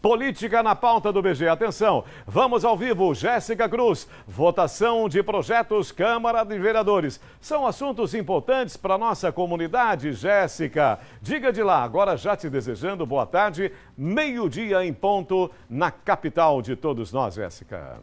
Política na pauta do BG. Atenção, vamos ao vivo. Jéssica Cruz, votação de projetos Câmara de Vereadores. São assuntos importantes para a nossa comunidade, Jéssica. Diga de lá, agora já te desejando boa tarde, meio-dia em ponto, na capital de todos nós, Jéssica.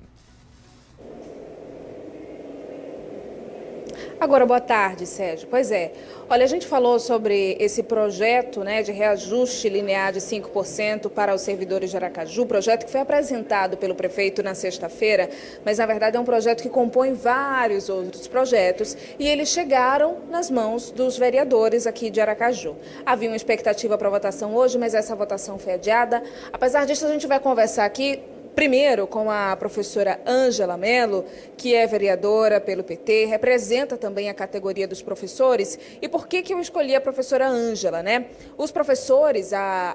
Agora, boa tarde, Sérgio. Pois é, olha, a gente falou sobre esse projeto, né, de reajuste linear de 5% para os servidores de Aracaju, projeto que foi apresentado pelo prefeito na sexta-feira, mas na verdade é um projeto que compõe vários outros projetos e eles chegaram nas mãos dos vereadores aqui de Aracaju. Havia uma expectativa para votação hoje, mas essa votação foi adiada. Apesar disso, a gente vai conversar aqui primeiro com a professora Ângela Mello, que é vereadora pelo PT, representa também a categoria dos professores. E por que eu escolhi a professora Ângela, né? Os professores,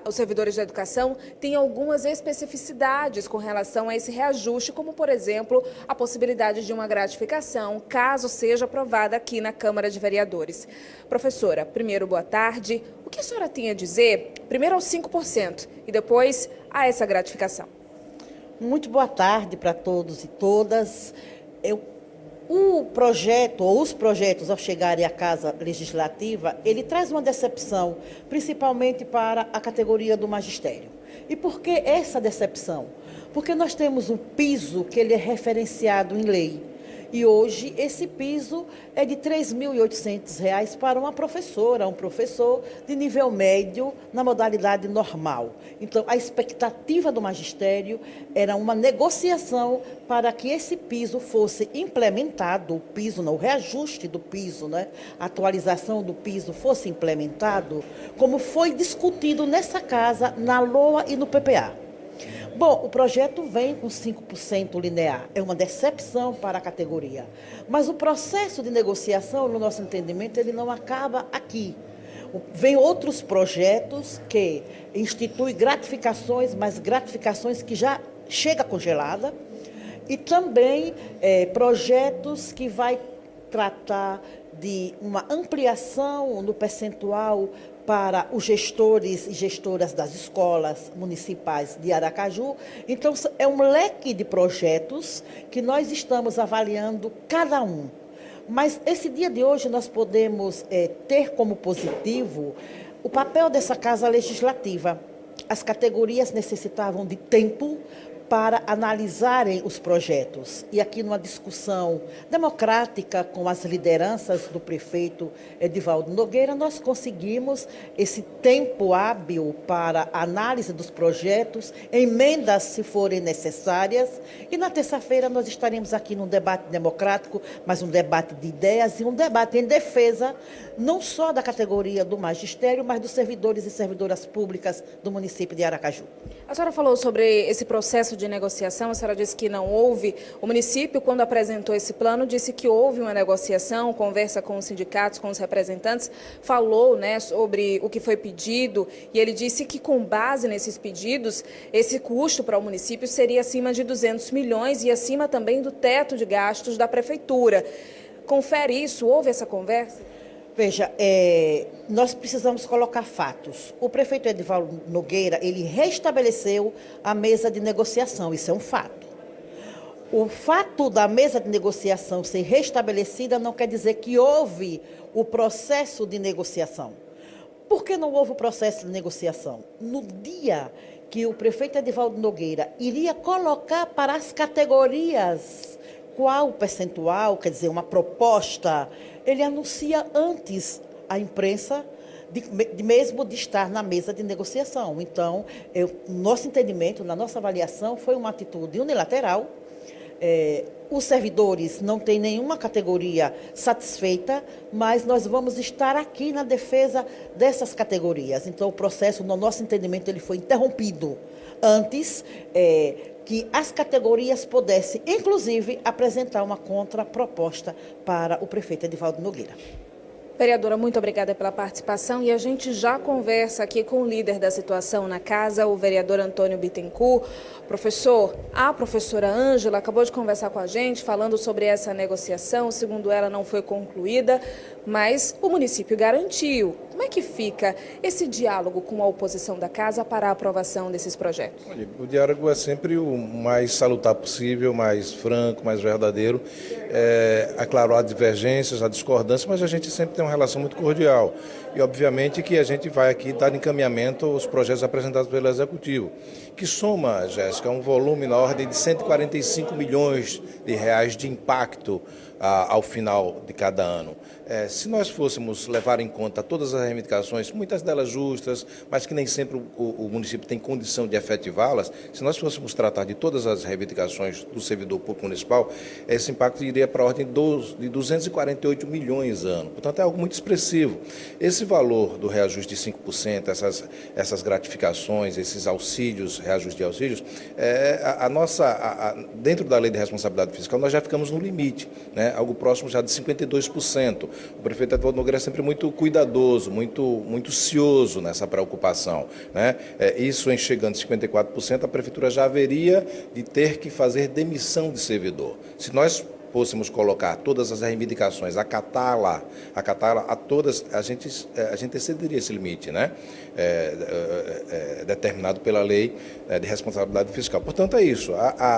os servidores da educação, têm algumas especificidades com relação a esse reajuste, como, por exemplo, a possibilidade de uma gratificação, caso seja aprovada aqui na Câmara de Vereadores. Professora, primeiro, boa tarde. O que a senhora tem a dizer, primeiro aos 5% e depois a essa gratificação? Muito boa tarde para todos e todas. O projeto, ou os projetos, ao chegarem à Casa Legislativa, ele traz uma decepção, principalmente para a categoria do magistério. E por que essa decepção? Porque nós temos um piso que ele é referenciado em lei. E hoje esse piso é de R$ 3.800 para uma professora, um professor de nível médio na modalidade normal. Então, a expectativa do magistério era uma negociação para que esse piso fosse implementado, o piso, não, o reajuste do piso, né? A atualização do piso fosse implementado, como foi discutido nessa casa, na LOA e no PPA. Bom, o projeto vem com 5% linear, é uma decepção para a categoria. Mas o processo de negociação, no nosso entendimento, ele não acaba aqui. Vem outros projetos que instituem gratificações, mas gratificações que já chega congelada, e também projetos que vai tratar de uma ampliação no percentual para os gestores e gestoras das escolas municipais de Aracaju. Então, é um leque de projetos que nós estamos avaliando cada um. Mas esse dia de hoje nós podemos ter como positivo o papel dessa Casa Legislativa. As categorias necessitavam de tempo para analisarem os projetos. E aqui numa discussão democrática com as lideranças do prefeito Edivaldo Nogueira, nós conseguimos esse tempo hábil para a análise dos projetos, emendas se forem necessárias, e na terça-feira nós estaremos aqui num debate democrático, mas um debate de ideias e um debate em defesa não só da categoria do magistério, mas dos servidores e servidoras públicas do município de Aracaju. A senhora falou sobre esse processo de negociação, a senhora disse que não houve. O município, quando apresentou esse plano, disse que houve uma negociação, conversa com os sindicatos, com os representantes, falou, né, sobre o que foi pedido, e ele disse que com base nesses pedidos, esse custo para o município seria acima de 200 milhões e acima também do teto de gastos da prefeitura. Confere isso? Houve essa conversa? Veja, nós precisamos colocar fatos. O prefeito Edivaldo Nogueira, ele restabeleceu a mesa de negociação, isso é um fato. O fato da mesa de negociação ser restabelecida não quer dizer que houve o processo de negociação. Por que não houve o processo de negociação? No dia que o prefeito Edivaldo Nogueira iria colocar para as categorias qual o percentual, quer dizer, uma proposta, ele anuncia antes à imprensa, mesmo de estar na mesa de negociação. Então, nosso entendimento, na nossa avaliação, foi uma atitude unilateral. Os servidores não têm nenhuma categoria satisfeita, mas nós vamos estar aqui na defesa dessas categorias. Então, o processo, no nosso entendimento, ele foi interrompido antes que as categorias pudessem, inclusive, apresentar uma contraproposta para o prefeito Edivaldo Nogueira. Vereadora, muito obrigada pela participação e a gente já conversa aqui com o líder da situação na casa, o vereador Antônio Bittencourt. Professor, a professora Ângela acabou de conversar com a gente falando sobre essa negociação, segundo ela não foi concluída, mas o município garantiu. Como é que fica esse diálogo com a oposição da casa para a aprovação desses projetos? Olha, o diálogo é sempre o mais salutar possível, mais franco, mais verdadeiro. É claro, há divergências, há discordâncias, mas a gente sempre tem uma relação muito cordial. E, obviamente, que a gente vai aqui dar encaminhamento aos projetos apresentados pelo Executivo, que soma, Jéssica, um volume na ordem de 145 milhões de reais de impacto ao final de cada ano. Se nós fôssemos levar em conta todas as reivindicações, muitas delas justas, mas que nem sempre o município tem condição de efetivá-las, se nós fôssemos tratar de todas as reivindicações do servidor público municipal, esse impacto iria para a ordem de 248 milhões ano. Portanto, é algo muito expressivo. Esse valor do reajuste de 5%, essas gratificações, esses auxílios, reajuste de auxílios, dentro da lei de responsabilidade fiscal, nós já ficamos no limite, né? Algo próximo já de 52%. O prefeito Edvaldo Nogueira é sempre muito cuidadoso, muito cioso nessa preocupação, né? Isso em chegando a 54%, a prefeitura já haveria de ter que fazer demissão de servidor. Se nós fôssemos colocar todas as reivindicações, acatá-la a todas, a gente excederia esse limite, né? Determinado pela lei de responsabilidade fiscal. Portanto, é isso.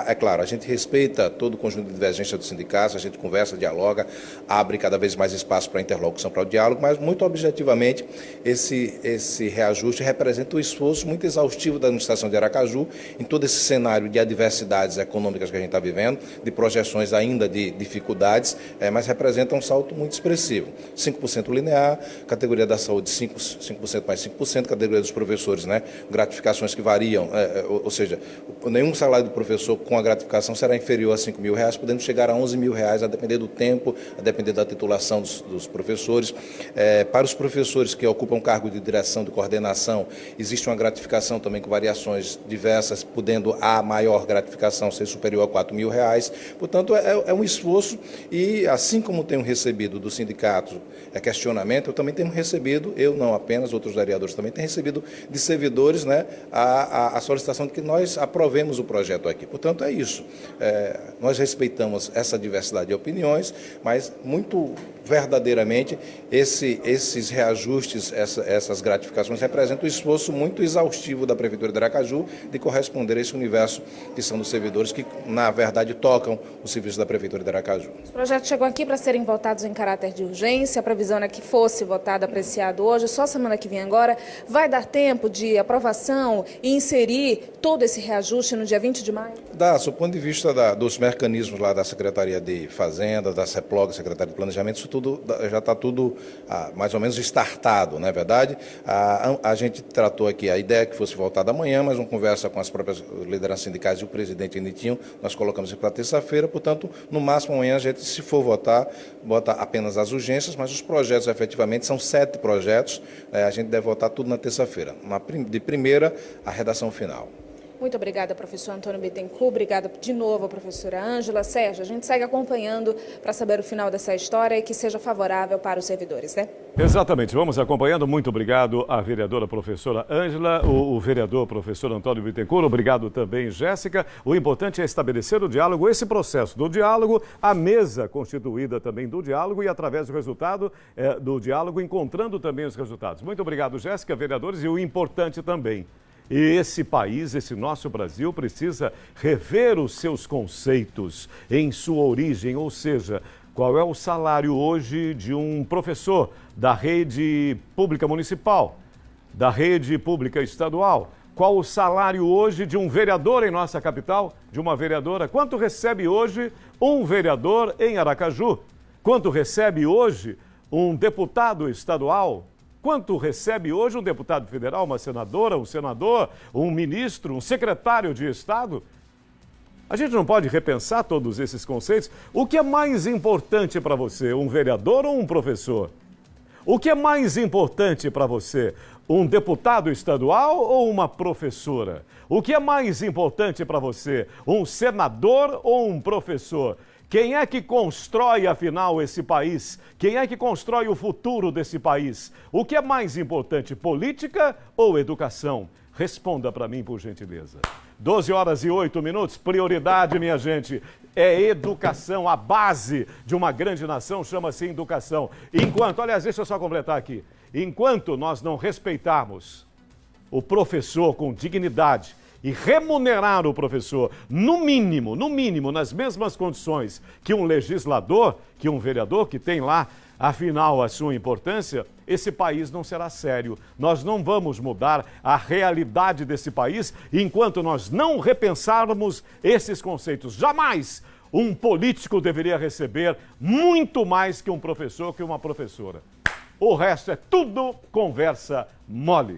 É claro, a gente respeita todo o conjunto de divergência dos sindicatos, a gente conversa, dialoga, abre cada vez mais espaço para a interlocução, para o diálogo, mas, muito objetivamente, esse reajuste representa um esforço muito exaustivo da administração de Aracaju em todo esse cenário de adversidades econômicas que a gente está vivendo, de projeções ainda de dificuldades, mas representa um salto muito expressivo. 5% linear, categoria da saúde 5% mais 5%, categoria dos professores, né? Gratificações que variam, ou seja, nenhum salário do professor com a gratificação será inferior a R$5.000, podendo chegar a R$11.000, a depender do tempo, a depender da titulação dos professores. Para os professores que ocupam cargo de direção, de coordenação, existe uma gratificação também com variações diversas, podendo a maior gratificação ser superior a R$4.000. Portanto, é um esforço e, assim como tenho recebido do sindicato questionamento, eu também tenho recebido, eu não apenas, outros vereadores também têm recebido de servidores, né, a solicitação de que nós aprovemos o projeto aqui. Portanto, é isso. Nós respeitamos essa diversidade de opiniões, mas muito verdadeiramente esses reajustes, essas gratificações representam um esforço muito exaustivo da Prefeitura de Aracaju de corresponder a esse universo que são dos servidores que, na verdade, tocam o serviço da Prefeitura de Aracaju. Os projetos chegam aqui para serem votados em caráter de urgência. A previsão é que fosse votado, apreciado hoje, só semana que vem agora. Vai dar tempo de aprovação e inserir todo esse reajuste no dia 20 de maio? Dá, do ponto de vista dos mecanismos lá da Secretaria de Fazenda, da CEPLOG, Secretaria de Planejamento, isso tudo já está tudo mais ou menos startado, não é verdade? A gente tratou aqui a ideia que fosse votada amanhã, mas uma conversa com as próprias lideranças sindicais e o presidente Enitinho, nós colocamos para terça-feira, portanto, no máximo amanhã a gente, se for votar, vota apenas as urgências, mas os projetos efetivamente são 7 projetos, a gente deve votar tudo na terça-feira, de primeira a redação final. Muito obrigada, professor Antônio Bittencourt. Obrigada de novo, professora Ângela. Sérgio, a gente segue acompanhando para saber o final dessa história e que seja favorável para os servidores, né? Exatamente, vamos acompanhando. Muito obrigado à vereadora professora Ângela, o vereador professor Antônio Bittencourt. Obrigado também, Jéssica. O importante é estabelecer o diálogo, esse processo do diálogo, a mesa constituída também do diálogo e, através do resultado do diálogo, encontrando também os resultados. Muito obrigado, Jéssica, vereadores, e o importante também. E esse país, esse nosso Brasil, precisa rever os seus conceitos em sua origem, ou seja, qual é o salário hoje de um professor da rede pública municipal, da rede pública estadual? Qual o salário hoje de um vereador em nossa capital, de uma vereadora? Quanto recebe hoje um vereador em Aracaju? Quanto recebe hoje um deputado estadual? Quanto recebe hoje um deputado federal, uma senadora, um senador, um ministro, um secretário de Estado? A gente não pode repensar todos esses conceitos? O que é mais importante para você, um vereador ou um professor? O que é mais importante para você, um deputado estadual ou uma professora? O que é mais importante para você, um senador ou um professor? Quem é que constrói, afinal, esse país? Quem é que constrói o futuro desse país? O que é mais importante, política ou educação? Responda para mim, por gentileza. 12h08, prioridade, minha gente, é educação. A base de uma grande nação chama-se educação. Enquanto, aliás, deixa eu só completar aqui. Enquanto nós não respeitarmos o professor com dignidade e remunerar o professor, no mínimo, nas mesmas condições que um legislador, que um vereador, que tem lá, afinal, a sua importância, esse país não será sério. Nós não vamos mudar a realidade desse país enquanto nós não repensarmos esses conceitos. Jamais um político deveria receber muito mais que um professor, que uma professora. O resto é tudo conversa mole.